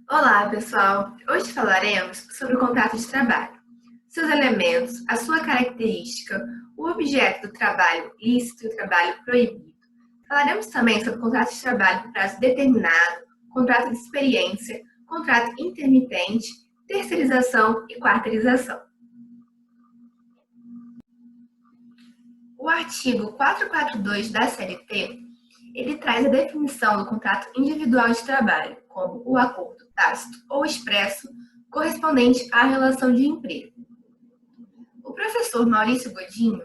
Olá, pessoal! Hoje falaremos sobre o contrato de trabalho, seus elementos, a sua característica, o objeto do trabalho lícito e o trabalho proibido. Falaremos também sobre o contrato de trabalho por prazo determinado, contrato de experiência, contrato intermitente, terceirização e quarteirização. O artigo 442 da CLT, ele traz a definição do contrato individual de trabalho como o acordo tácito ou expresso correspondente à relação de emprego. O professor Maurício Godinho,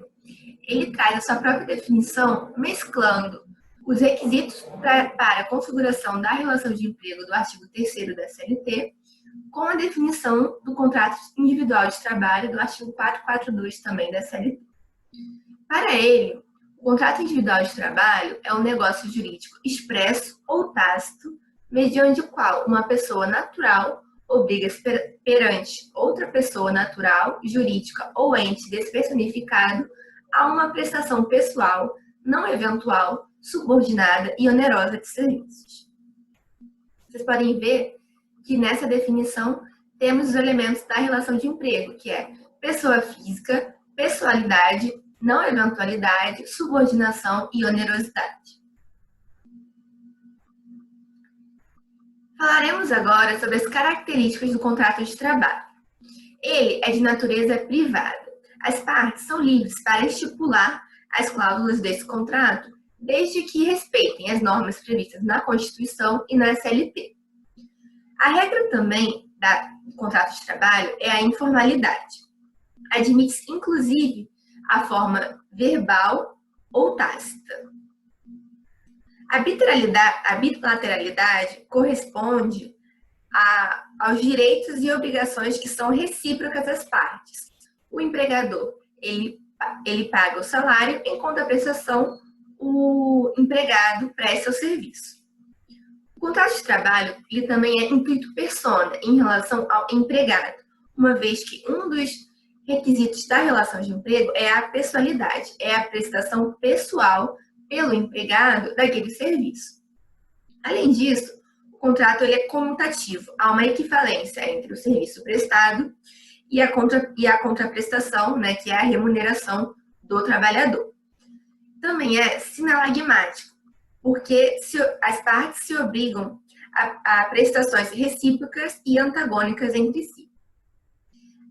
ele traz a sua própria definição mesclando os requisitos para a configuração da relação de emprego do artigo 3º da CLT com a definição do contrato individual de trabalho do artigo 442 também da CLT. Para ele, o contrato individual de trabalho é um negócio jurídico expresso ou tácito, mediante o qual uma pessoa natural obriga-se perante outra pessoa natural, jurídica ou ente despersonificado a uma prestação pessoal, não eventual, subordinada e onerosa de serviços. Vocês podem ver que nessa definição temos os elementos da relação de emprego, que é pessoa física, pessoalidade, não eventualidade, subordinação e onerosidade. Falaremos agora sobre as características do contrato de trabalho. Ele é de natureza privada. As partes são livres para estipular as cláusulas desse contrato, desde que respeitem as normas previstas na Constituição e na CLT. A regra também do contrato de trabalho é a informalidade. Admite-se, inclusive, a forma verbal ou tácita. A bilateralidade corresponde aos direitos e obrigações que são recíprocas às partes. O empregador, ele paga o salário, em contraprestação, o empregado presta o serviço. O contrato de trabalho, ele também é intuito persona em relação ao empregado, uma vez que um dos requisitos da relação de emprego é a pessoalidade, é a prestação pessoal pelo empregado daquele serviço. Além disso, o contrato ele é comutativo, há uma equivalência entre o serviço prestado e a contraprestação, né, que é a remuneração do trabalhador. Também é sinalagmático, porque as partes se obrigam a prestações recíprocas e antagônicas entre si.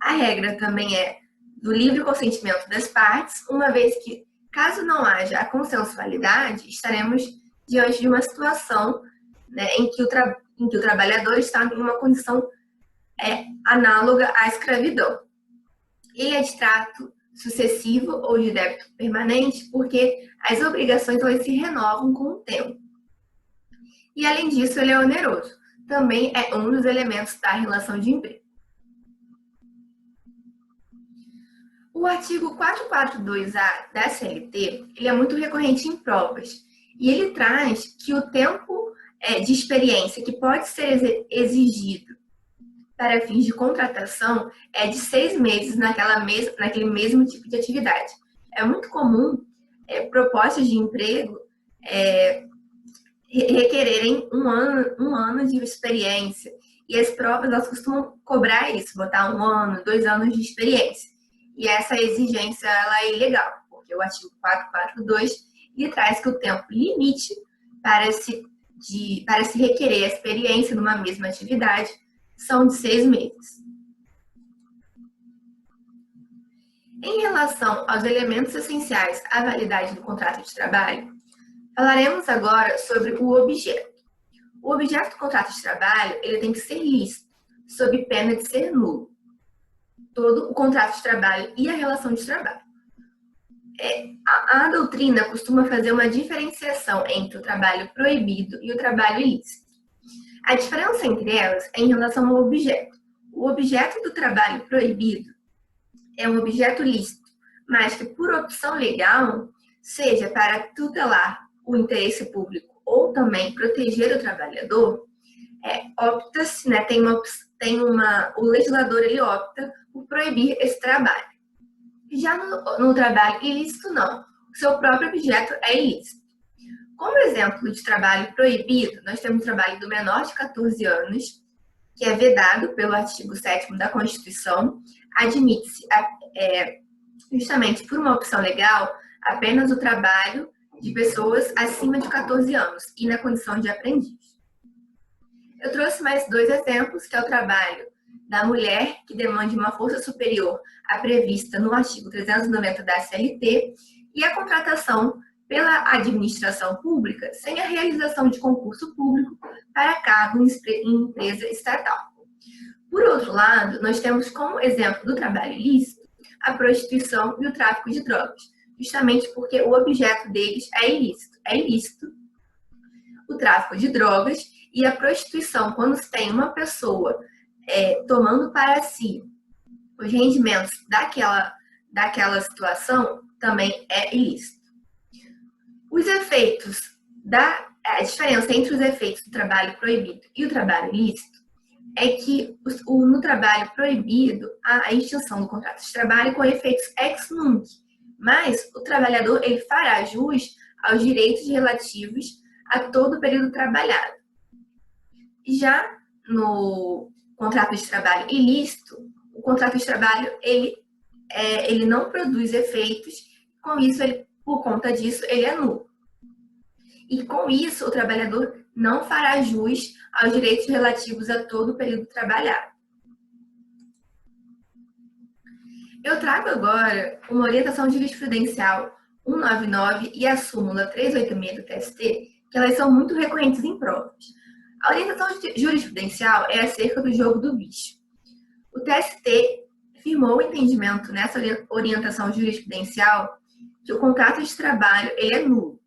A regra também é do livre consentimento das partes, uma vez que, caso não haja a consensualidade, estaremos diante de uma situação, né, em que o trabalhador está em uma condição análoga à escravidão. Ele é de trato sucessivo ou de débito permanente, porque as obrigações elas se renovam com o tempo. E, além disso, ele é oneroso. Também é um dos elementos da relação de emprego. O artigo 442-A da CLT, ele é muito recorrente em provas, e ele traz que o tempo de experiência que pode ser exigido para fins de contratação é de 6 meses naquele mesmo tipo de atividade. É muito comum propostas de emprego requererem um ano de experiência, e as provas elas costumam cobrar isso, botar 1 ano, 2 anos de experiência. E essa exigência ela é ilegal, porque o artigo 442 ele traz que o tempo limite para se requerer a experiência numa mesma atividade são de 6 meses. Em relação aos elementos essenciais à validade do contrato de trabalho, falaremos agora sobre o objeto. O objeto do contrato de trabalho ele tem que ser lícito, sob pena de ser nulo. Todo o contrato de trabalho e a relação de trabalho. A doutrina costuma fazer uma diferenciação entre o trabalho proibido e o trabalho ilícito. A diferença entre elas é em relação ao objeto. O objeto do trabalho proibido é um objeto lícito, mas que por opção legal, seja para tutelar o interesse público ou também proteger o trabalhador, opta-se, né, o legislador ele opta por proibir esse trabalho. Já no trabalho ilícito, não. O seu próprio objeto é ilícito. Como exemplo de trabalho proibido, nós temos o trabalho do menor de 14 anos, que é vedado pelo artigo 7º da Constituição. Admite-se, justamente por uma opção legal, apenas o trabalho de pessoas acima de 14 anos e na condição de aprendiz. Eu trouxe mais 2 exemplos, que é o trabalho da mulher que demande uma força superior à prevista no artigo 390 da CLT e a contratação pela administração pública sem a realização de concurso público para cargo em empresa estatal. Por outro lado, nós temos como exemplo do trabalho ilícito a prostituição e o tráfico de drogas, justamente porque o objeto deles é ilícito. É ilícito o tráfico de drogas e a prostituição, quando se tem uma pessoa tomando para si os rendimentos daquela situação, também é ilícito. Os efeitos a diferença entre os efeitos do trabalho proibido e o trabalho ilícito é que no trabalho proibido há a extinção do contrato de trabalho com efeitos ex nunc, mas o trabalhador ele fará jus aos direitos relativos a todo o período trabalhado. Já no contrato de trabalho ilícito, o contrato de trabalho ele não produz efeitos, com isso por conta disso ele é nulo. E com isso o trabalhador não fará jus aos direitos relativos a todo o período trabalhado. Eu trago agora uma orientação jurisprudencial 199 e a súmula 386 do TST, que elas são muito recorrentes em provas. A orientação jurisprudencial é acerca do jogo do bicho. O TST firmou o entendimento nessa orientação jurisprudencial que o contrato de trabalho ele é nulo.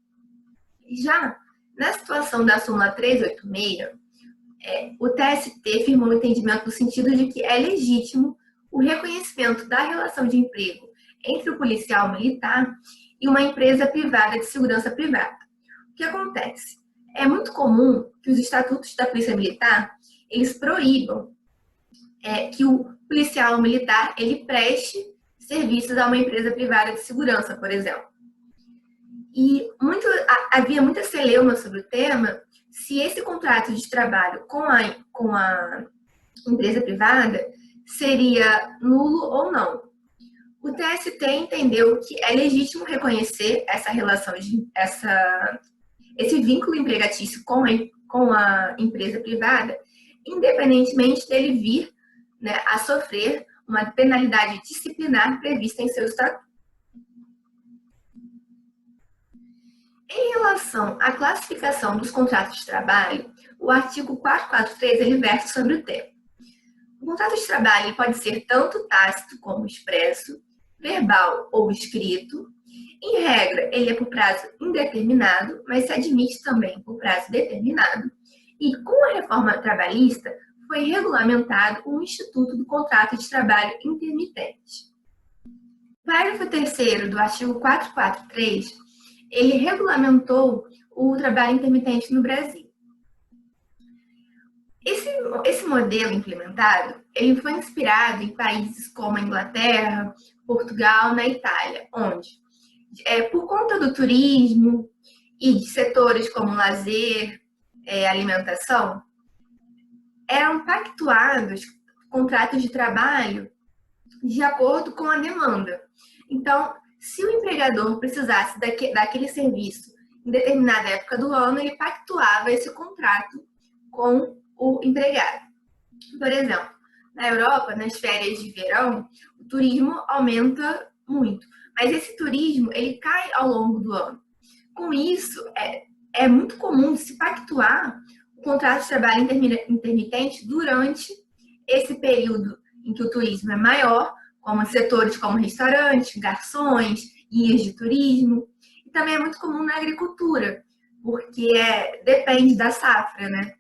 Já na situação da súmula 386, o TST firmou o entendimento no sentido de que é legítimo o reconhecimento da relação de emprego entre o policial militar e uma empresa privada de segurança privada. O que acontece? É muito comum que os estatutos da Polícia Militar eles proíbam que o policial militar ele preste serviços a uma empresa privada de segurança, por exemplo. E havia muita celeuma sobre o tema se esse contrato de trabalho com a empresa privada seria nulo ou não. O TST entendeu que é legítimo reconhecer essa relação, esse vínculo empregatício com a empresa privada, independentemente dele vir a sofrer uma penalidade disciplinar prevista em seu estatuto. Em relação à classificação dos contratos de trabalho, o artigo 443 ele versa sobre o tema. O contrato de trabalho pode ser tanto tácito como expresso, verbal ou escrito. Em regra, ele é por prazo indeterminado, mas se admite também por prazo determinado. E com a reforma trabalhista, foi regulamentado o Instituto do Contrato de Trabalho Intermitente. O parágrafo 3º do artigo 443, ele regulamentou o trabalho intermitente no Brasil. Esse modelo implementado, ele foi inspirado em países como a Inglaterra, Portugal, na Itália, onde, por conta do turismo e de setores como lazer, alimentação, eram pactuados contratos de trabalho de acordo com a demanda. Então, se o empregador precisasse daquele serviço em determinada época do ano, ele pactuava esse contrato com o empregado. Por exemplo, na Europa, nas férias de verão, o turismo aumenta muito, mas esse turismo ele cai ao longo do ano. Com isso, é muito comum se pactuar o contrato de trabalho intermitente durante esse período em que o turismo é maior, como setores como restaurantes, garçons, guias de turismo. E também é muito comum na agricultura, porque depende da safra, né?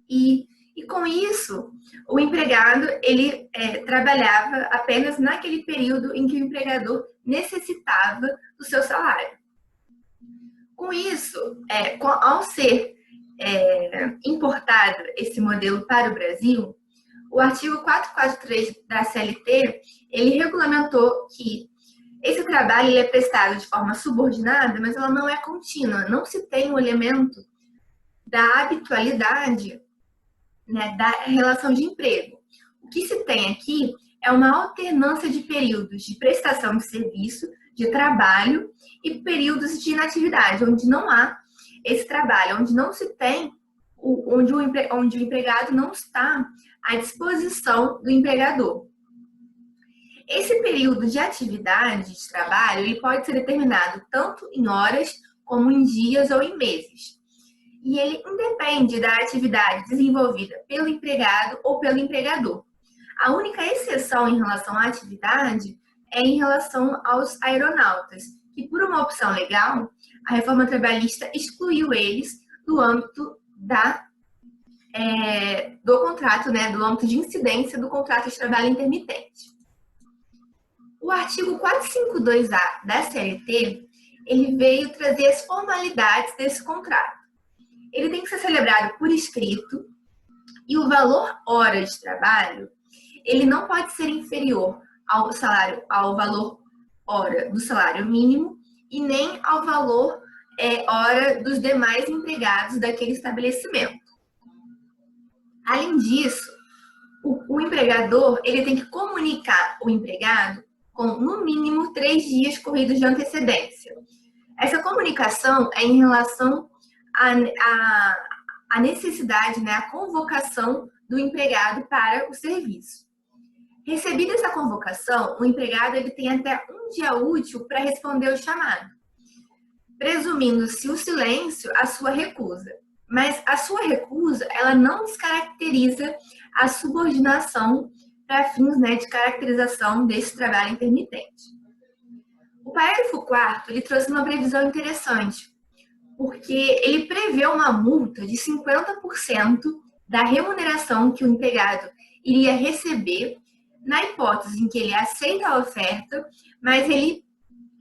E com isso, o empregado ele trabalhava apenas naquele período em que o empregador necessitava do seu salário. Com isso, ao ser importado esse modelo para o Brasil, o artigo 443 da CLT, ele regulamentou que Esse trabalho ele é prestado de forma subordinada, mas ela não é contínua. Não se tem o elemento da habitualidade, né, da relação de emprego. O que se tem aqui é uma alternância de períodos de prestação de serviço, de trabalho e períodos de inatividade, onde não há esse trabalho, onde não se tem, onde o empregado não está à disposição do empregador. Esse período de atividade de trabalho ele pode ser determinado tanto em horas como em dias ou em meses. E ele independe da atividade desenvolvida pelo empregado ou pelo empregador. A única exceção em relação à atividade é em relação aos aeronautas, que por uma opção legal, a reforma trabalhista excluiu eles do âmbito do contrato, né, do âmbito de incidência do contrato de trabalho intermitente. O artigo 452-A da CLT, ele veio trazer as formalidades desse contrato. Ele tem que ser celebrado por escrito e o valor hora de trabalho, ele não pode ser inferior ao valor hora do salário mínimo e nem ao valor hora dos demais empregados daquele estabelecimento. Além disso, o empregador ele tem que comunicar o empregado com, no mínimo, 3 dias corridos de antecedência. Essa comunicação é em relação à necessidade, né, à convocação do empregado para o serviço. Recebida essa convocação, o empregado ele tem até um dia útil para responder o chamado, presumindo-se o silêncio, a sua recusa. Mas a sua recusa, ela não descaracteriza a subordinação para fins, né, de caracterização desse trabalho intermitente. O parágrafo 4º, ele trouxe uma previsão interessante, porque ele prevê uma multa de 50% da remuneração que o empregado iria receber na hipótese em que ele aceita a oferta, mas ele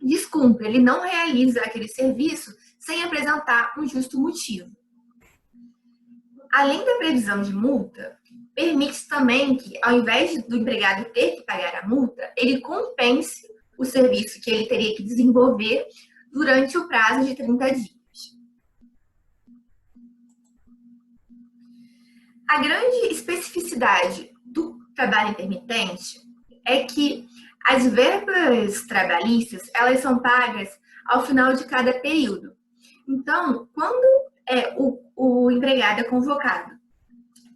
descumpre, ele não realiza aquele serviço sem apresentar um justo motivo. Além da previsão de multa, permite também que, ao invés do empregado ter que pagar a multa, ele compense o serviço que ele teria que desenvolver durante o prazo de 30 dias. A grande especificidade do trabalho intermitente é que as verbas trabalhistas, elas são pagas ao final de cada período. Então, quando o empregado é convocado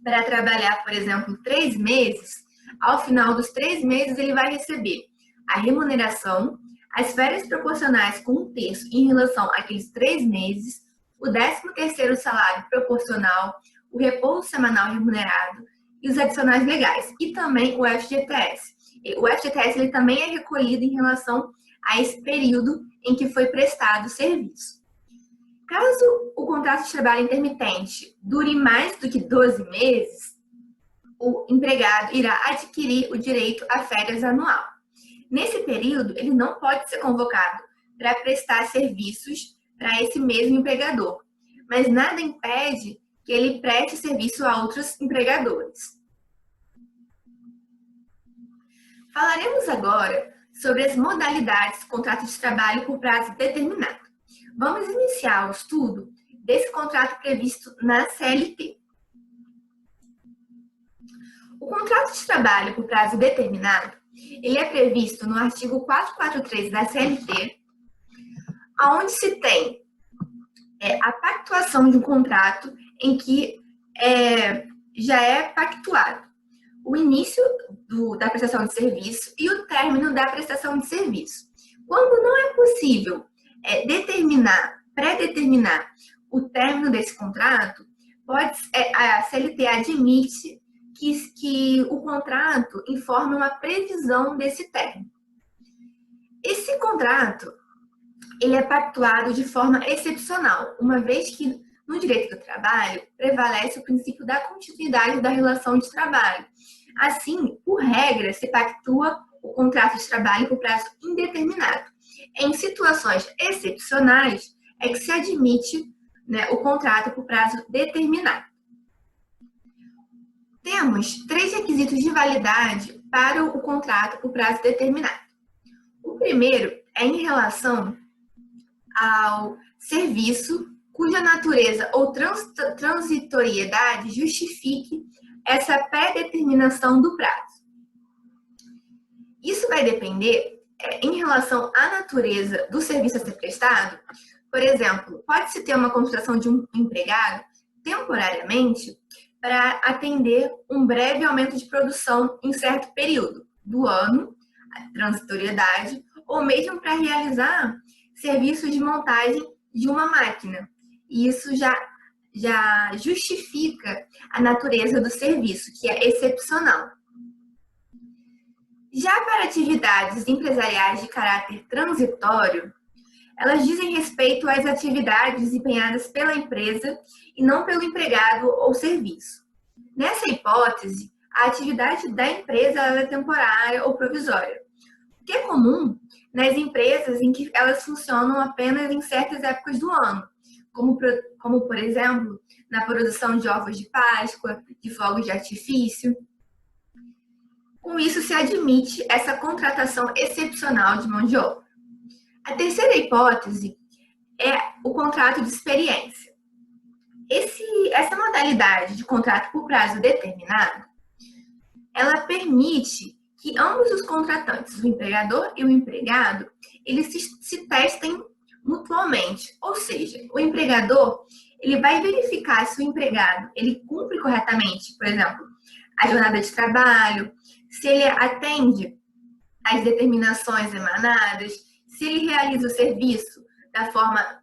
para trabalhar, por exemplo, 3 meses, ao final dos 3 meses ele vai receber a remuneração, as férias proporcionais com 1/3 em relação àqueles 3 meses, o 13º salário proporcional, o repouso semanal remunerado e os adicionais legais, e também o FGTS. O FGTS ele também é recolhido em relação a esse período em que foi prestado o serviço. Caso o contrato de trabalho intermitente dure mais do que 12 meses, o empregado irá adquirir o direito a férias anual. Nesse período, ele não pode ser convocado para prestar serviços para esse mesmo empregador, mas nada impede que ele preste serviço a outros empregadores. Falaremos agora sobre as modalidades do contrato de trabalho por prazo determinado. Vamos iniciar o estudo desse contrato previsto na CLT. O contrato de trabalho por prazo determinado, ele é previsto no artigo 443 da CLT, onde se tem a pactuação de um contrato em que já é pactuado o início da prestação de serviço e o término da prestação de serviço. Quando não é possível pré-determinar o término desse contrato, a CLT admite que o contrato informe uma previsão desse término. Esse contrato ele é pactuado de forma excepcional, uma vez que no direito do trabalho prevalece o princípio da continuidade da relação de trabalho. Assim, por regra, se pactua o contrato de trabalho por prazo indeterminado. Em situações excepcionais, é que se admite, né, o contrato por prazo determinado. Temos 3 requisitos de validade para o contrato por prazo determinado. O O primeiro é em relação ao serviço cuja natureza ou transitoriedade justifique essa pré-determinação do prazo. Isso vai depender em relação à natureza do serviço a ser prestado. Por exemplo, pode-se ter uma contratação de um empregado temporariamente para atender um breve aumento de produção em certo período do ano, a transitoriedade, ou mesmo para realizar serviços de montagem de uma máquina. E isso já justifica a natureza do serviço, que é excepcional. Já para atividades empresariais de caráter transitório, elas dizem respeito às atividades desempenhadas pela empresa e não pelo empregado ou serviço. Nessa hipótese, a atividade da empresa é temporária ou provisória, o que é comum nas empresas em que elas funcionam apenas em certas épocas do ano, como por exemplo, na produção de ovos de Páscoa, de fogos de artifício. Com isso, se admite essa contratação excepcional de mão de obra. A terceira hipótese é o contrato de experiência. Essa modalidade de contrato por prazo determinado, ela permite que ambos os contratantes, o empregador e o empregado, eles se testem mutuamente. Ou seja, o empregador ele vai verificar se o empregado ele cumpre corretamente, por exemplo, a jornada de trabalho, se ele atende às determinações emanadas, se ele realiza o serviço da forma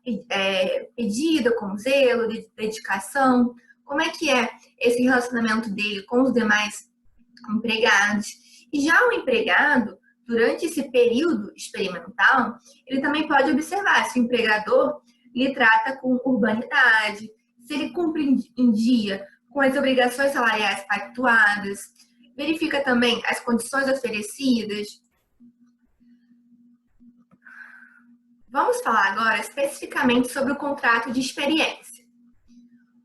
pedida, com zelo, de dedicação, como é que é esse relacionamento dele com os demais empregados. E já o empregado, durante esse período experimental, ele também pode observar se o empregador lhe trata com urbanidade, se ele cumpre em dia com as obrigações salariais pactuadas, verifica também as condições oferecidas. Vamos falar agora especificamente sobre o contrato de experiência.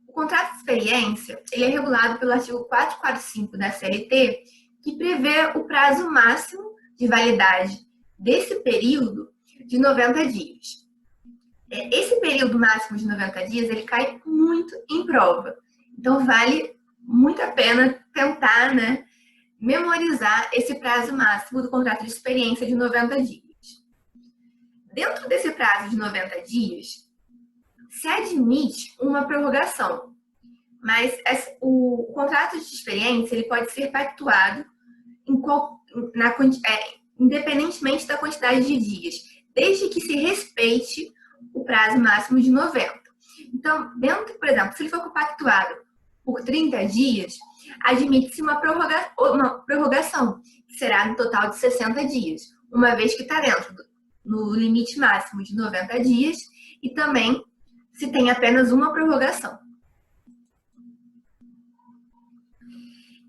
O contrato de experiência ele é regulado pelo artigo 445 da CLT, que prevê o prazo máximo de validade desse período de 90 dias. Esse período máximo de 90 dias ele cai muito em prova. Então, vale muito a pena tentar, memorizar esse prazo máximo do contrato de experiência de 90 dias. Dentro desse prazo de 90 dias, se admite uma prorrogação, mas o contrato de experiência ele pode ser pactuado independentemente da quantidade de dias, desde que se respeite o prazo máximo de 90. Então, por exemplo, se ele for pactuado por 30 dias, admite-se uma prorrogação, que será no total de 60 dias, uma vez que está dentro no limite máximo de 90 dias e também se tem apenas uma prorrogação.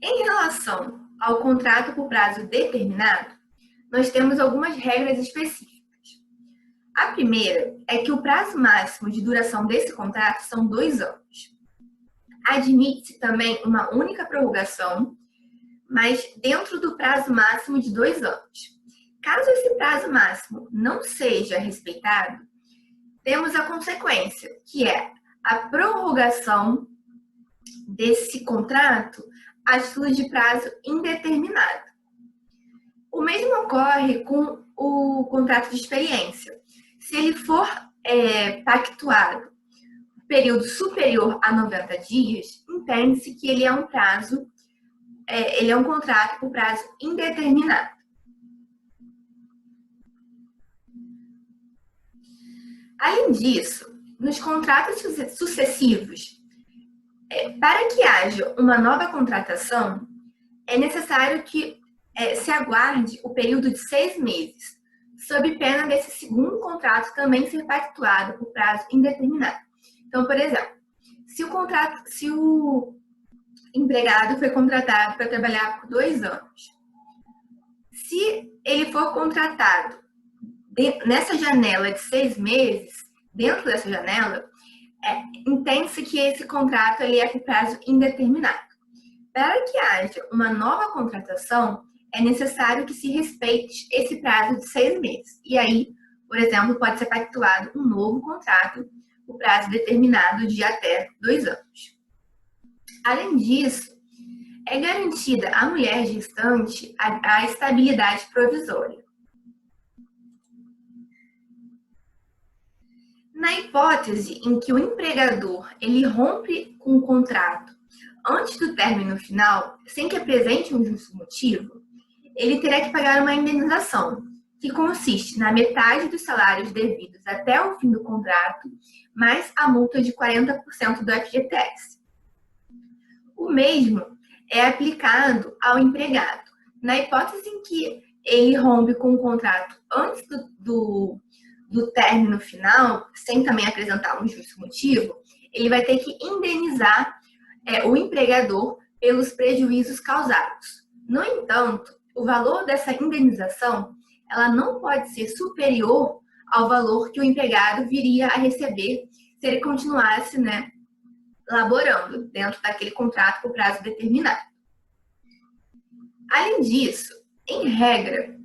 Em relação ao contrato por prazo determinado, nós temos algumas regras específicas. A primeira é que o prazo máximo de duração desse contrato são 2 anos. Admite-se também uma única prorrogação, mas dentro do prazo máximo de 2 anos. Caso esse prazo máximo não seja respeitado, temos a consequência, que é a prorrogação desse contrato a título de prazo indeterminado. O mesmo ocorre com o contrato de experiência. Se ele for pactuado por período superior a 90 dias, entende-se que ele é um contrato por prazo indeterminado. Além disso, nos contratos sucessivos, para que haja uma nova contratação, é necessário que se aguarde o período de 6 meses, sob pena desse segundo contrato também ser pactuado por prazo indeterminado. Então, por exemplo, se o empregado foi contratado para trabalhar por 2 anos, se ele for contratado nessa janela de 6 meses, dentro dessa janela, entende-se que esse contrato ele é por prazo indeterminado. Para que haja uma nova contratação, é necessário que se respeite esse prazo de 6 meses. E aí, por exemplo, pode ser pactuado um novo contrato, o prazo determinado de até 2 anos. Além disso, é garantida à mulher gestante a estabilidade provisória. Na hipótese em que o empregador ele rompe com o contrato antes do término final, sem que apresente um justo motivo, ele terá que pagar uma indenização, que consiste na metade dos salários devidos até o fim do contrato, mais a multa de 40% do FGTS. O mesmo é aplicado ao empregado. Na hipótese em que ele rompe com o contrato antes do término final, sem também apresentar um justo motivo, ele vai ter que indenizar o empregador pelos prejuízos causados. No entanto, o valor dessa indenização ela não pode ser superior ao valor que o empregado viria a receber se ele continuasse, laborando dentro daquele contrato por prazo determinado. Além disso, em regra,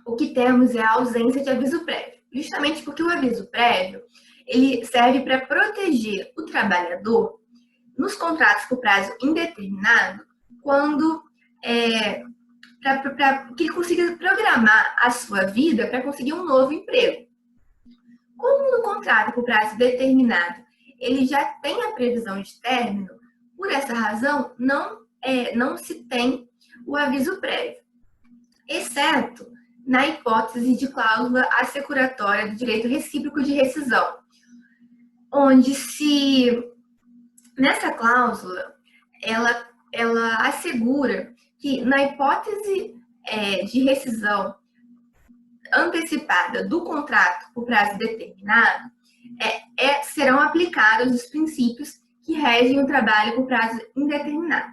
o que temos é a ausência de aviso prévio, justamente porque o aviso prévio ele serve para proteger o trabalhador nos contratos por prazo indeterminado, quando para que ele consiga programar a sua vida para conseguir um novo emprego. Como no contrato por prazo determinado ele já tem a previsão de término, por essa razão não se tem o aviso prévio, exceto na hipótese de cláusula assecuratória do direito recíproco de rescisão, onde se nessa cláusula ela assegura que na hipótese de rescisão antecipada do contrato por prazo determinado, serão aplicados os princípios que regem o trabalho por prazo indeterminado.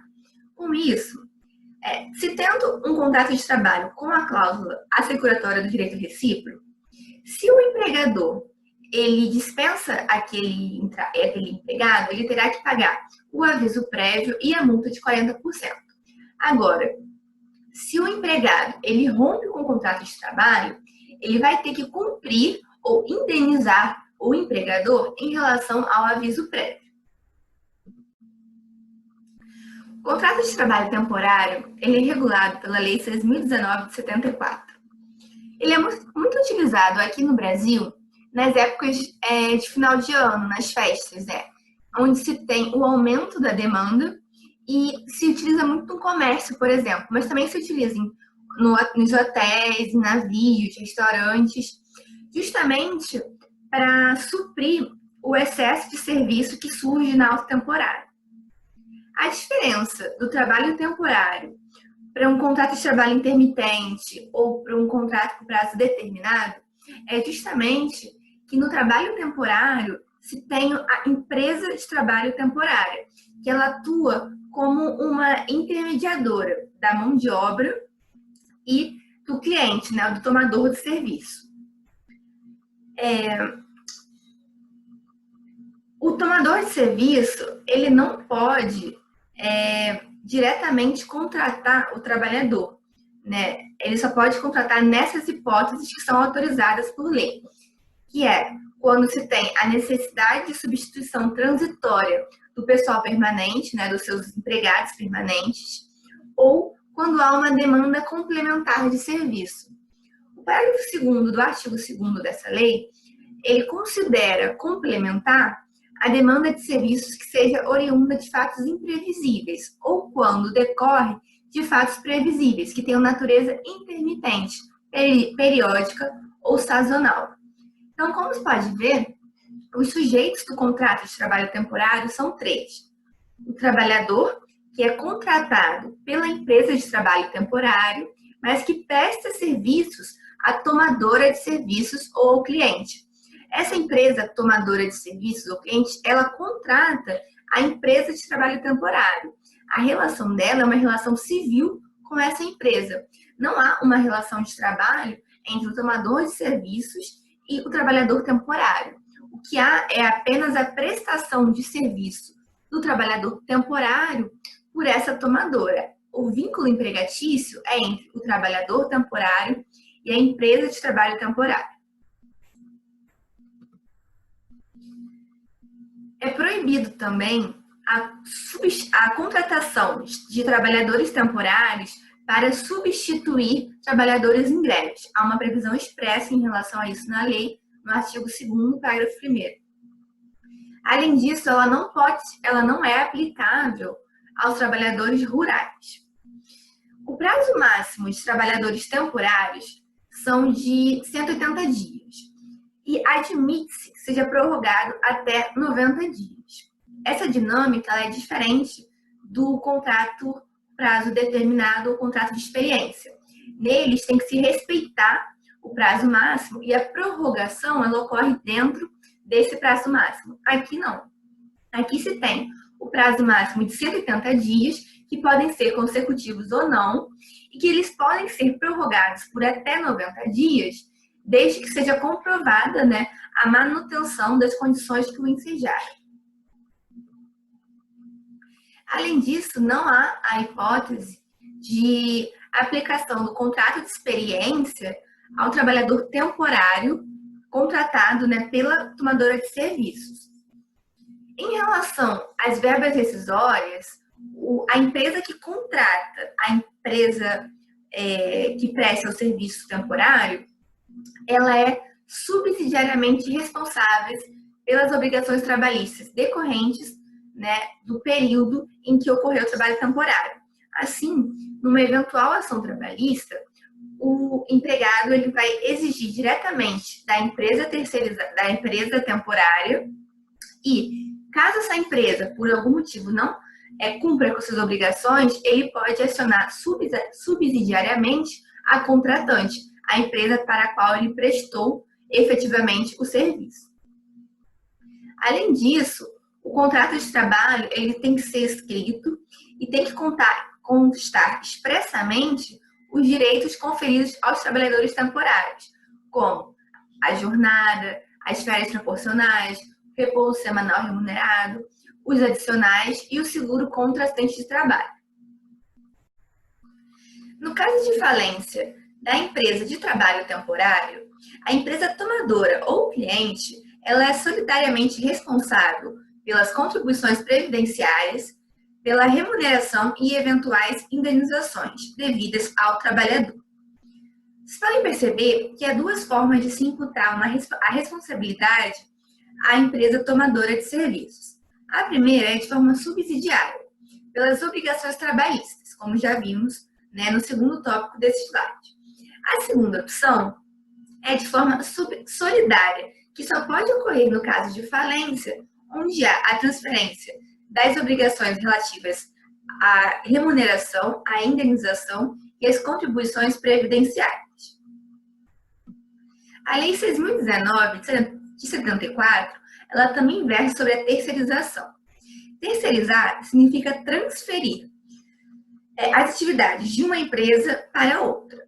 Com isso, se tendo um contrato de trabalho com a cláusula assecuratória do direito recíproco, se o empregador ele dispensa aquele empregado, ele terá que pagar o aviso prévio e a multa de 40%. Agora, se o empregado ele rompe com o contrato de trabalho, ele vai ter que cumprir ou indenizar o empregador em relação ao aviso prévio. O contrato de trabalho temporário ele é regulado pela Lei 6.019 de 74. Ele é muito utilizado aqui no Brasil nas épocas de final de ano, nas festas, onde se tem o aumento da demanda e se utiliza muito no comércio, por exemplo, mas também se utiliza nos hotéis, em navios, restaurantes, justamente para suprir o excesso de serviço que surge na alta temporada. A diferença do trabalho temporário para um contrato de trabalho intermitente ou para um contrato por prazo determinado é justamente que no trabalho temporário se tem a empresa de trabalho temporária, que ela atua como uma intermediadora da mão de obra e do cliente, do tomador de serviço. O tomador de serviço, ele não pode diretamente contratar o trabalhador, Ele só pode contratar nessas hipóteses que são autorizadas por lei, que é quando se tem a necessidade de substituição transitória do pessoal permanente, dos seus empregados permanentes, ou quando há uma demanda complementar de serviço. O parágrafo 2º do artigo 2º dessa lei, ele considera complementar a demanda de serviços que seja oriunda de fatos imprevisíveis ou quando decorre de fatos previsíveis, que tenham natureza intermitente, periódica ou sazonal. Então, como se pode ver, os sujeitos do contrato de trabalho temporário são 3. O trabalhador, que é contratado pela empresa de trabalho temporário, mas que presta serviços à tomadora de serviços ou ao cliente. Essa empresa tomadora de serviços ou cliente, ela contrata a empresa de trabalho temporário. A relação dela é uma relação civil com essa empresa. Não há uma relação de trabalho entre o tomador de serviços e o trabalhador temporário. O que há é apenas a prestação de serviço do trabalhador temporário por essa tomadora. o vínculo empregatício é entre o trabalhador temporário e a empresa de trabalho temporário. É proibido também a contratação de trabalhadores temporários para substituir trabalhadores em greve. Há uma previsão expressa em relação a isso na lei, no artigo 2º, parágrafo 1º. Além disso, ela não é aplicável aos trabalhadores rurais. O prazo máximo de trabalhadores temporários são de 180 dias e admite-se que seja prorrogado até 90 dias. Essa dinâmica é diferente do contrato prazo determinado ou contrato de experiência. Neles tem que se respeitar o prazo máximo e a prorrogação ela ocorre dentro desse prazo máximo. Aqui não. Aqui se tem o prazo máximo de 180 dias, que podem ser consecutivos ou não, e que eles podem ser prorrogados por até 90 dias, desde que seja comprovada, né, a manutenção das condições que o ensejaram. Além disso, não há a hipótese de aplicação do contrato de experiência ao trabalhador temporário contratado, né, pela tomadora de serviços. Em relação às verbas rescisórias, a empresa que contrata a empresa que presta o serviço temporário, ela é subsidiariamente responsável pelas obrigações trabalhistas decorrentes, né, do período em que ocorreu o trabalho temporário. Assim, numa eventual ação trabalhista, o empregado ele vai exigir diretamente da empresa temporária e, caso essa empresa, por algum motivo, não cumpra com suas obrigações, ele pode acionar subsidiariamente a contratante, a empresa para a qual ele prestou efetivamente o serviço. Além disso, o contrato de trabalho ele tem que ser escrito e tem que constar expressamente os direitos conferidos aos trabalhadores temporários, como a jornada, as férias proporcionais, o repouso semanal remunerado, os adicionais e o seguro contra acidente de trabalho. No caso de falência da empresa de trabalho temporário, a empresa tomadora ou cliente ela é solidariamente responsável pelas contribuições previdenciárias, pela remuneração e eventuais indenizações devidas ao trabalhador. Vocês podem perceber que há duas formas de se imputar a responsabilidade à empresa tomadora de serviços. A primeira é de forma subsidiária, pelas obrigações trabalhistas, como já vimos, né, no segundo tópico desse slide. A segunda opção é de forma solidária, que só pode ocorrer no caso de falência, onde há a transferência das obrigações relativas à remuneração, à indenização e às contribuições previdenciárias. A Lei 6.019, de 74, ela também versa sobre a terceirização. Terceirizar significa transferir as atividades de uma empresa para outra.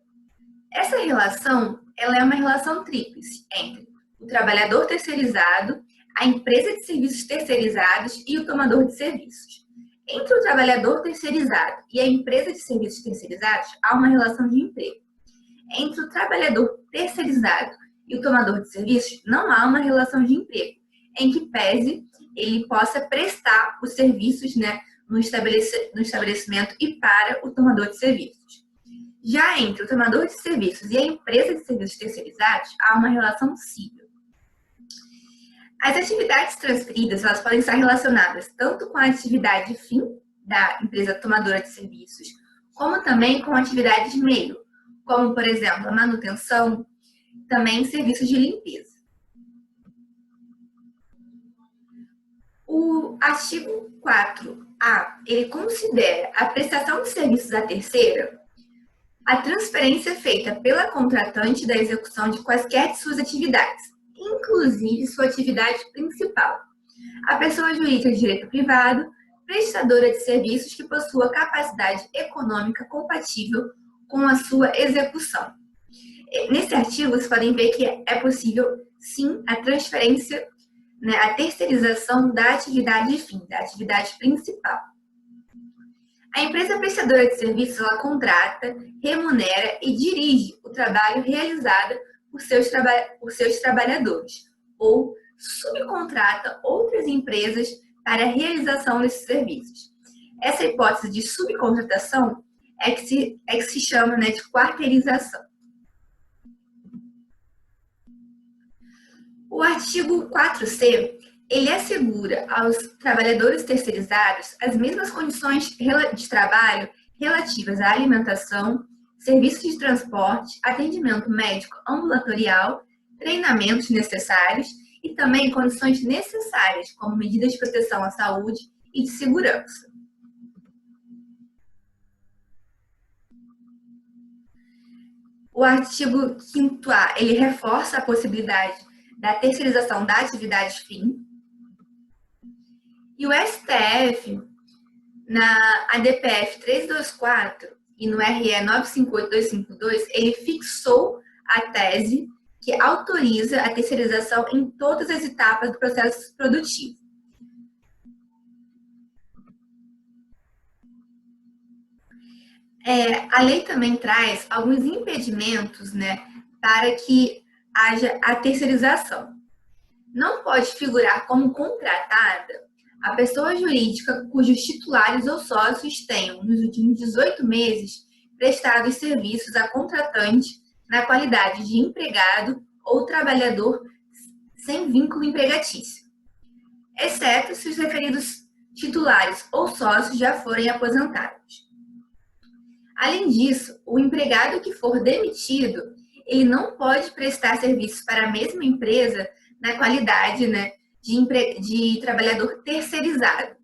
Essa relação ela é uma relação tríplice entre o trabalhador terceirizado, a empresa de serviços terceirizados e o tomador de serviços. Entre o trabalhador terceirizado e a empresa de serviços terceirizados, há uma relação de emprego. Entre o trabalhador terceirizado e o tomador de serviços, não há uma relação de emprego, em que pese ele possa prestar os serviços, né, no estabelecimento e para o tomador de serviços. Já entre o tomador de serviços e a empresa de serviços terceirizados, há uma relação cível. As atividades transferidas elas podem estar relacionadas tanto com a atividade fim da empresa tomadora de serviços, como também com atividades meio, como, por exemplo, a manutenção, também serviços de limpeza. O artigo 4A, ele considera a prestação de serviços à terceira a transferência feita pela contratante da execução de quaisquer de suas atividades, inclusive sua atividade principal. A pessoa jurídica de direito privado, prestadora de serviços que possua capacidade econômica compatível com a sua execução. Nesse artigo, vocês podem ver que é possível, sim, a transferência, né, a terceirização da atividade fim, da atividade principal. A empresa prestadora de serviços, ela contrata, remunera e dirige o trabalho realizado por seus trabalhadores, ou subcontrata outras empresas para a realização desses serviços. Essa hipótese de subcontratação é que se chama, né, de quarteirização. O artigo 4C, ele assegura aos trabalhadores terceirizados as mesmas condições de trabalho relativas à alimentação, serviços de transporte, atendimento médico ambulatorial, treinamentos necessários e também condições necessárias, como medidas de proteção à saúde e de segurança. O artigo 5º-A, ele reforça a possibilidade da terceirização da atividade fim. E o STF, na ADPF 324 e no RE 958252, ele fixou a tese que autoriza a terceirização em todas as etapas do processo produtivo. A lei também traz alguns impedimentos, né, para que haja a terceirização. Não pode figurar como contratada a pessoa jurídica cujos titulares ou sócios tenham, nos últimos 18 meses, prestado os serviços a contratante na qualidade de empregado ou trabalhador sem vínculo empregatício, exceto se os referidos titulares ou sócios já forem aposentados. Além disso, o empregado que for demitido, ele não pode prestar serviços para a mesma empresa na qualidade, né, de trabalhador terceirizado.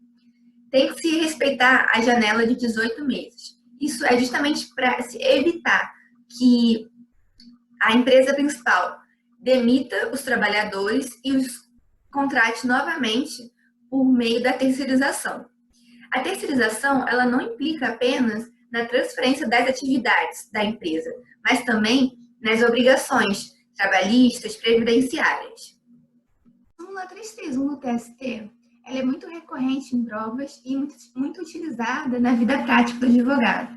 Tem que se respeitar a janela de 18 meses. Isso é justamente para se evitar que a empresa principal demita os trabalhadores e os contrate novamente por meio da terceirização. A terceirização, ela não implica apenas na transferência das atividades da empresa, mas também nas obrigações trabalhistas, previdenciárias. A súmula 331 do TST, ela é muito recorrente em provas e muito utilizada na vida prática do advogado.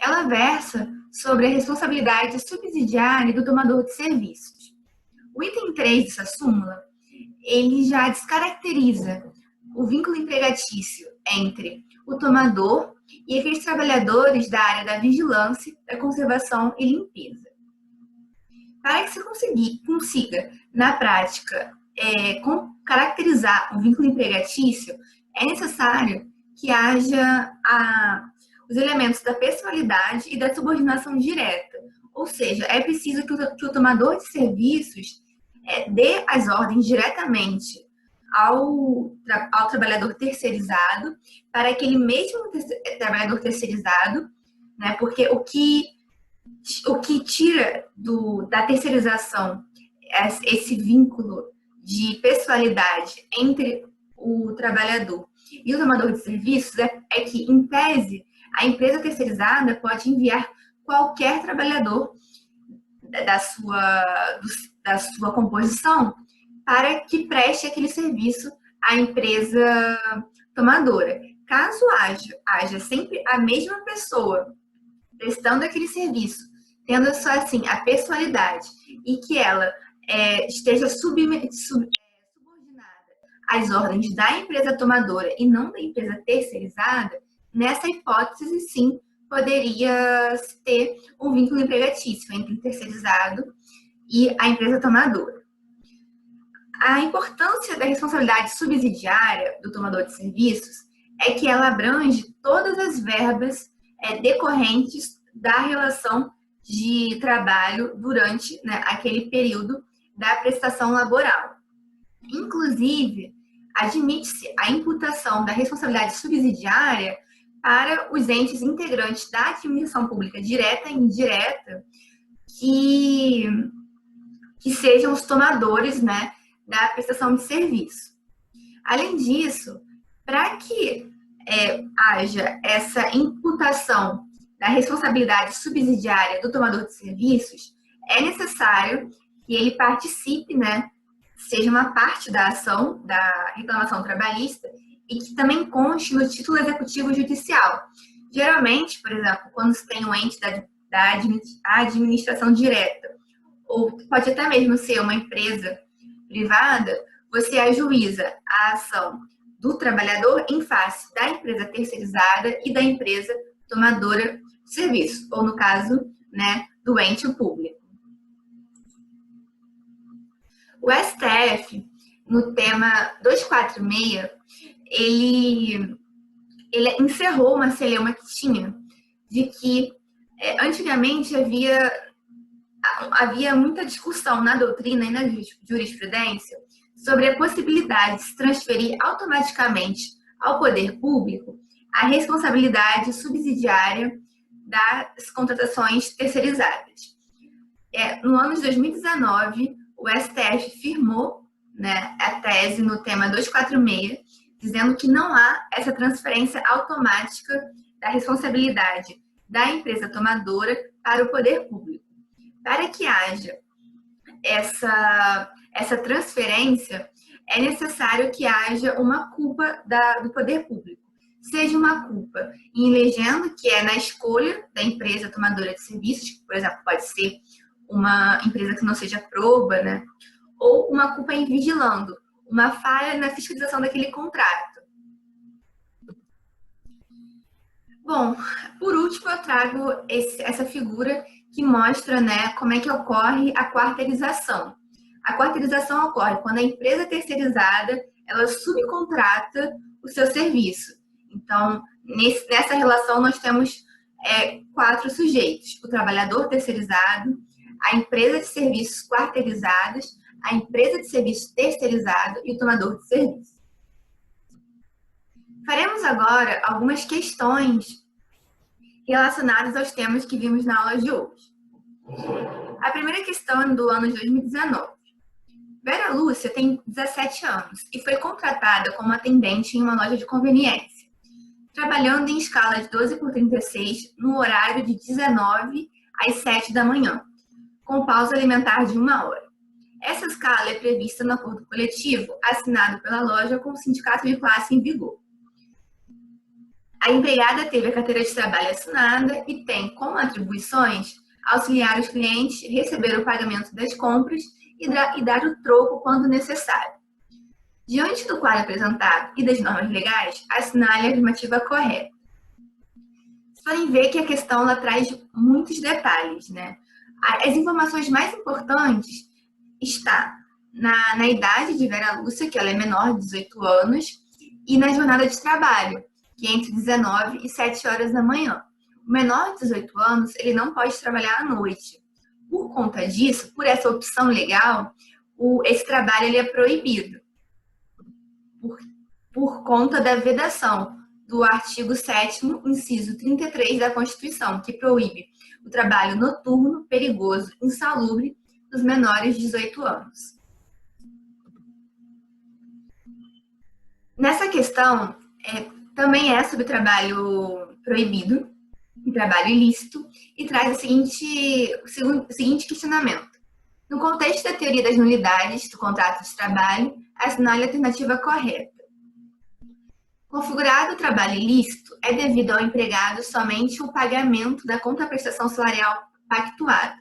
Ela versa sobre a responsabilidade subsidiária do tomador de serviços. O item 3 dessa súmula, ele já descaracteriza o vínculo empregatício entre o tomador e aqueles trabalhadores da área da vigilância, da conservação e limpeza. Para que se consiga, na prática, caracterizar o vínculo empregatício, é necessário que haja os elementos da pessoalidade e da subordinação direta. Ou seja, é preciso que o tomador de serviços dê as ordens diretamente ao trabalhador terceirizado, para aquele mesmo trabalhador terceirizado, né, porque o que tira da terceirização esse vínculo de pessoalidade entre o trabalhador e o tomador de serviços é que, em tese, a empresa terceirizada pode enviar qualquer trabalhador da sua composição para que preste aquele serviço à empresa tomadora. Caso haja sempre a mesma pessoa prestando aquele serviço, tendo só assim a pessoalidade e que ela esteja subordinada às ordens da empresa tomadora e não da empresa terceirizada, nessa hipótese, sim, poderia ter um vínculo empregatício entre o terceirizado e a empresa tomadora. A importância da responsabilidade subsidiária do tomador de serviços é que ela abrange todas as verbas decorrentes da relação de trabalho durante, né, aquele período da prestação laboral. Inclusive, admite-se a imputação da responsabilidade subsidiária para os entes integrantes da administração pública direta e indireta que sejam os tomadores, né, da prestação de serviço. Além disso, para que haja essa imputação da responsabilidade subsidiária do tomador de serviços, é necessário que ele participe, né, seja uma parte da ação da reclamação trabalhista e que também conste no título executivo judicial. Geralmente, por exemplo, quando se tem um ente da administração direta, ou pode até mesmo ser uma empresa privada, você ajuiza a ação do trabalhador em face da empresa terceirizada e da empresa tomadora de serviço, ou no caso, né, do ente público. O STF, no tema 246, ele encerrou uma celeuma que tinha de que antigamente havia muita discussão na doutrina e na jurisprudência sobre a possibilidade de se transferir automaticamente ao poder público a responsabilidade subsidiária das contratações terceirizadas. No ano de 2019, o STF firmou, né, a tese no tema 246, dizendo que não há essa transferência automática da responsabilidade da empresa tomadora para o poder público. Para que haja essa transferência, é necessário que haja uma culpa do poder público. Seja uma culpa em legendo, que é na escolha da empresa tomadora de serviços, que, por exemplo, pode ser uma empresa que não seja proba, né? Ou uma culpa em vigilando, uma falha na fiscalização daquele contrato. Bom, por último, eu trago essa figura que mostra, né, como é que ocorre a quarteirização. A quarteirização ocorre quando a empresa terceirizada ela subcontrata o seu serviço. Então, nessa relação, nós temos 4 sujeitos: o trabalhador terceirizado, a empresa de serviços quarteirizadas, a empresa de serviço terceirizado e o tomador de serviço. Faremos agora algumas questões relacionadas aos temas que vimos na aula de hoje. A primeira questão é do ano de 2019. Vera Lúcia tem 17 anos e foi contratada como atendente em uma loja de conveniência, trabalhando em escala de 12/36 no horário de 19 às 7 da manhã, com pausa alimentar de 1 hora. Essa escala é prevista no acordo coletivo assinado pela loja com o sindicato de classe em vigor. A empregada teve a carteira de trabalho assinada e tem como atribuições auxiliar os clientes, receber o pagamento das compras e dar o troco quando necessário. Diante do quadro apresentado e das normas legais, assinale a afirmativa correta. Vocês podem ver que a questão ela traz muitos detalhes, né? As informações mais importantes estão na idade de Vera Lúcia, que ela é menor de 18 anos, e na jornada de trabalho, que é entre 19 e 7 horas da manhã. O menor de 18 anos, ele não pode trabalhar à noite. Por conta disso, por essa opção legal, esse trabalho ele é proibido. Por conta da vedação do artigo 7º, inciso 33 da Constituição, que proíbe o trabalho noturno, perigoso, insalubre dos menores de 18 anos. Nessa questão, também é sobre trabalho proibido e trabalho ilícito e traz o seguinte questionamento. No contexto da teoria das nulidades do contrato de trabalho, assinale a alternativa correta. Configurado o trabalho ilícito, é devido ao empregado somente o pagamento da contraprestação salarial pactuada.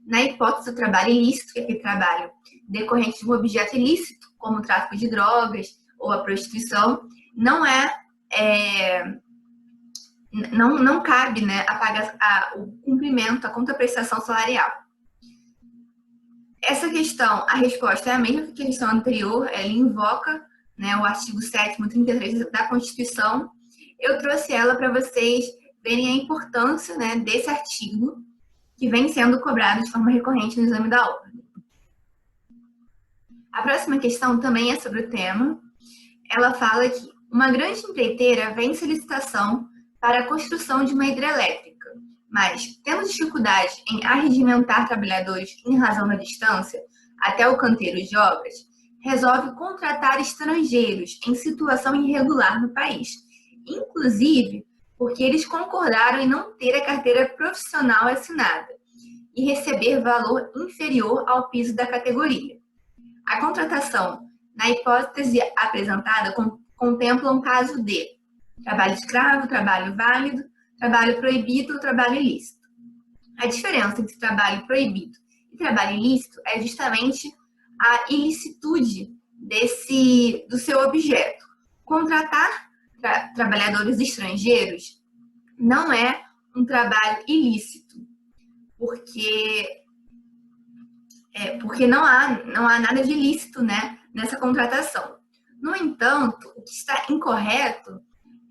Na hipótese do trabalho ilícito, que é aquele trabalho decorrente de um objeto ilícito, como o tráfico de drogas ou a prostituição, não cabe, né, o cumprimento, a contraprestação salarial. Essa questão, a resposta é a mesma que a questão anterior, ela invoca, né, o artigo 7º, 33 da Constituição. Eu trouxe ela para vocês verem a importância, né, desse artigo que vem sendo cobrado de forma recorrente no exame da ordem. A próxima questão também é sobre o tema. Ela fala que uma grande empreiteira vence licitação para a construção de uma hidrelétrica, mas, tendo dificuldade em arregimentar trabalhadores em razão da distância até o canteiro de obras, resolve contratar estrangeiros em situação irregular no país, inclusive porque eles concordaram em não ter a carteira profissional assinada e receber valor inferior ao piso da categoria. A contratação, na hipótese apresentada, contemplam o caso de trabalho escravo, trabalho válido, trabalho proibido ou trabalho ilícito. A diferença entre trabalho proibido e trabalho ilícito é justamente a ilicitude do seu objeto. Contratar trabalhadores estrangeiros não é um trabalho ilícito, porque não há nada de ilícito, né, nessa contratação. No entanto, o que está incorreto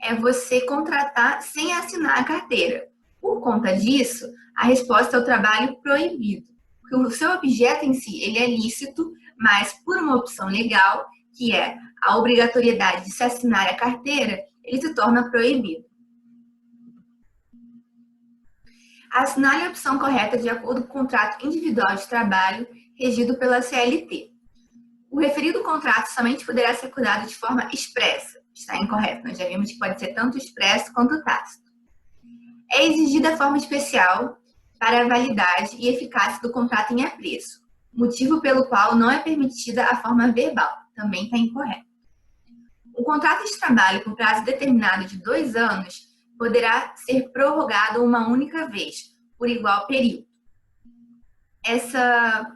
é você contratar sem assinar a carteira. Por conta disso, a resposta é o trabalho proibido. Porque o seu objeto em si ele é lícito, mas por uma opção legal, que é a obrigatoriedade de se assinar a carteira, ele se torna proibido. Assinale a opção correta de acordo com o contrato individual de trabalho regido pela CLT. O referido contrato somente poderá ser acordado de forma expressa. Está incorreto, nós já vimos que pode ser tanto expresso quanto tácito. É exigida a forma especial para a validade e eficácia do contrato em apreço, motivo pelo qual não é permitida a forma verbal. Também está incorreto. O contrato de trabalho por prazo determinado de 2 anos poderá ser prorrogado uma única vez, por igual período. Essa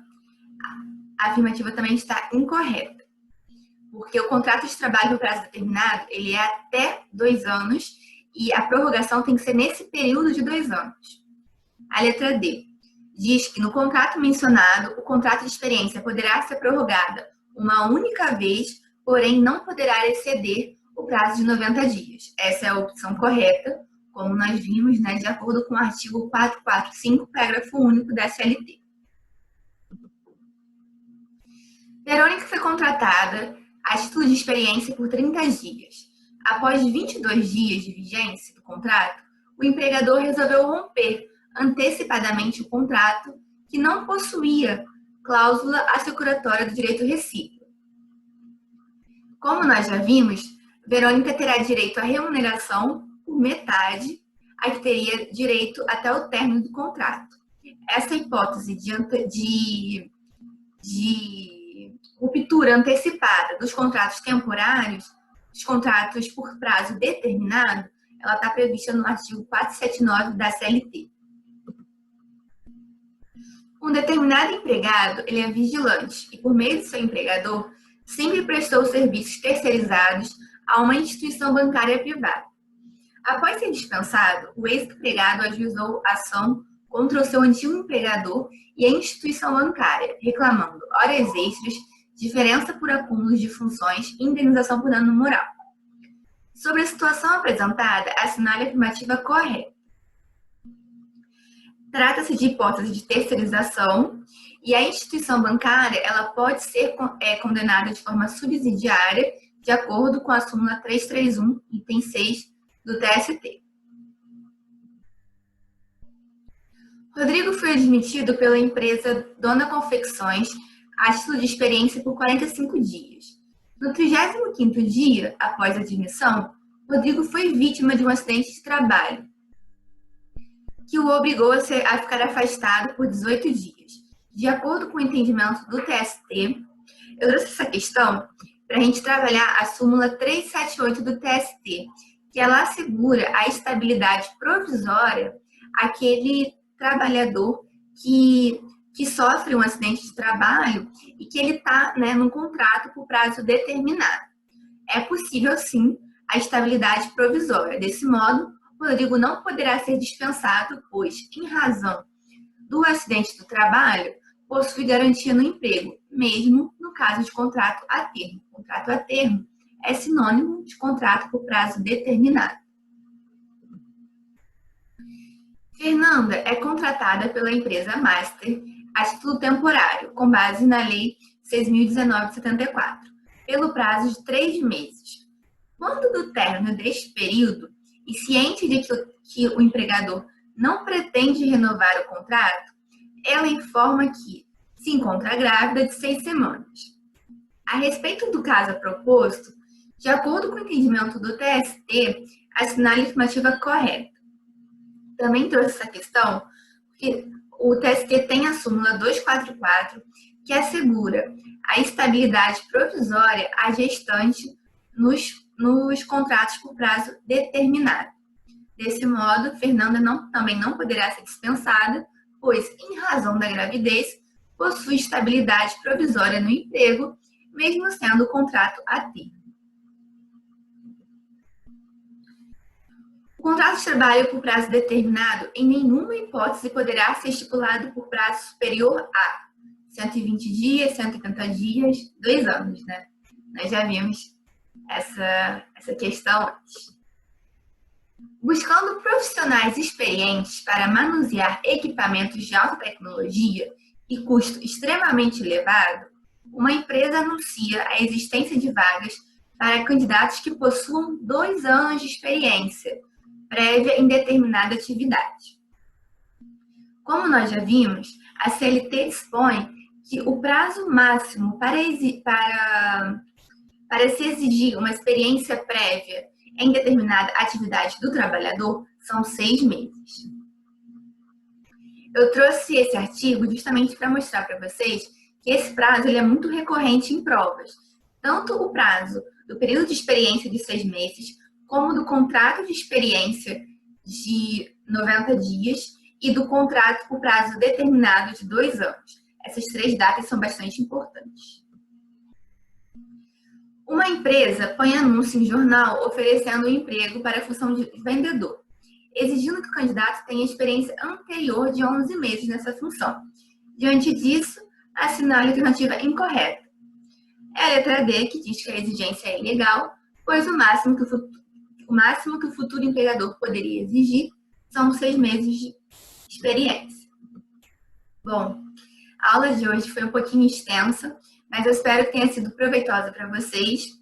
afirmativa também está incorreta, porque o contrato de trabalho por prazo determinado ele é até 2 anos e a prorrogação tem que ser nesse período de 2 anos. A letra D diz que no contrato mencionado, o contrato de experiência poderá ser prorrogada uma única vez, porém não poderá exceder o prazo de 90 dias. Essa é a opção correta, como nós vimos, né, de acordo com o artigo 445, parágrafo único da CLT. Verônica foi contratada a título de experiência por 30 dias. Após 22 dias de vigência do contrato, o empregador resolveu romper antecipadamente o contrato que não possuía cláusula assecuratória do direito recíproco. Como nós já vimos, Verônica terá direito à remuneração por metade, a que teria direito até o término do contrato. Essa hipótese de ruptura antecipada dos contratos temporários, dos contratos por prazo determinado, ela está prevista no artigo 479 da CLT. Um determinado empregado, ele é vigilante e, por meio do seu empregador, sempre prestou serviços terceirizados a uma instituição bancária privada. Após ser dispensado, o ex-empregado ajuizou ação contra o seu antigo empregador e a instituição bancária, reclamando horas extras, diferença por acúmulo de funções e indenização por dano moral. Sobre a situação apresentada, assinale a afirmativa correta. Trata-se de hipótese de terceirização e a instituição bancária ela pode ser condenada de forma subsidiária de acordo com a súmula 331, item 6 do TST. Rodrigo foi admitido pela empresa Dona Confecções a título de experiência por 45 dias. No 35º dia após a admissão, Rodrigo foi vítima de um acidente de trabalho que o obrigou a ficar afastado por 18 dias. De acordo com o entendimento do TST, eu trouxe essa questão para a gente trabalhar a súmula 378 do TST, que ela assegura a estabilidade provisória àquele trabalhador que sofre um acidente de trabalho e que ele está, né, num contrato por prazo determinado. É possível, sim, a estabilidade provisória. Desse modo, Rodrigo não poderá ser dispensado, pois, em razão do acidente do trabalho, possui garantia no emprego, mesmo no caso de contrato a termo. Contrato a termo é sinônimo de contrato por prazo determinado. Fernanda é contratada pela empresa Master a título temporário, com base na Lei 6.019 de 74, pelo prazo de 3 meses. Quando do término deste período, e ciente de que o empregador não pretende renovar o contrato, ela informa que se encontra grávida de 6 semanas. A respeito do caso proposto, de acordo com o entendimento do TST, assinale a afirmativa correta. Também trouxe essa questão porque o TST tem a súmula 244, que assegura a estabilidade provisória à gestante nos contratos por prazo determinado. Desse modo, Fernanda também não poderá ser dispensada, pois, em razão da gravidez, possui estabilidade provisória no emprego, mesmo sendo o contrato a termo. O contrato de trabalho por prazo determinado, em nenhuma hipótese, poderá ser estipulado por prazo superior a 120 dias, 180 dias, 2 anos, né? Nós já vimos essa questão antes. Buscando profissionais experientes para manusear equipamentos de alta tecnologia e custo extremamente elevado, uma empresa anuncia a existência de vagas para candidatos que possuam 2 anos de experiência prévia em determinada atividade. Como nós já vimos, a CLT dispõe que o prazo máximo para se exigir uma experiência prévia em determinada atividade do trabalhador são 6 meses. Eu trouxe esse artigo justamente para mostrar para vocês que esse prazo ele é muito recorrente em provas. Tanto o prazo do período de experiência de 6 meses, como do contrato de experiência de 90 dias e do contrato por prazo determinado de 2 anos. Essas 3 datas são bastante importantes. Uma empresa põe anúncio em jornal oferecendo um emprego para a função de vendedor, exigindo que o candidato tenha experiência anterior de 11 meses nessa função. Diante disso, assinale a alternativa incorreta. É a letra D, que diz que a exigência é ilegal, pois o máximo que o futuro empregador poderia exigir são 6 meses de experiência. Bom, a aula de hoje foi um pouquinho extensa, mas eu espero que tenha sido proveitosa para vocês.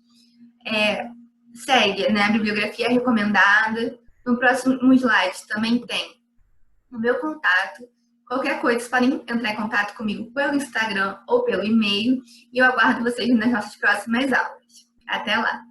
Segue, né, a bibliografia recomendada. No próximo slide também tem o meu contato. Qualquer coisa, vocês podem entrar em contato comigo pelo Instagram ou pelo e-mail. E eu aguardo vocês nas nossas próximas aulas. Até lá!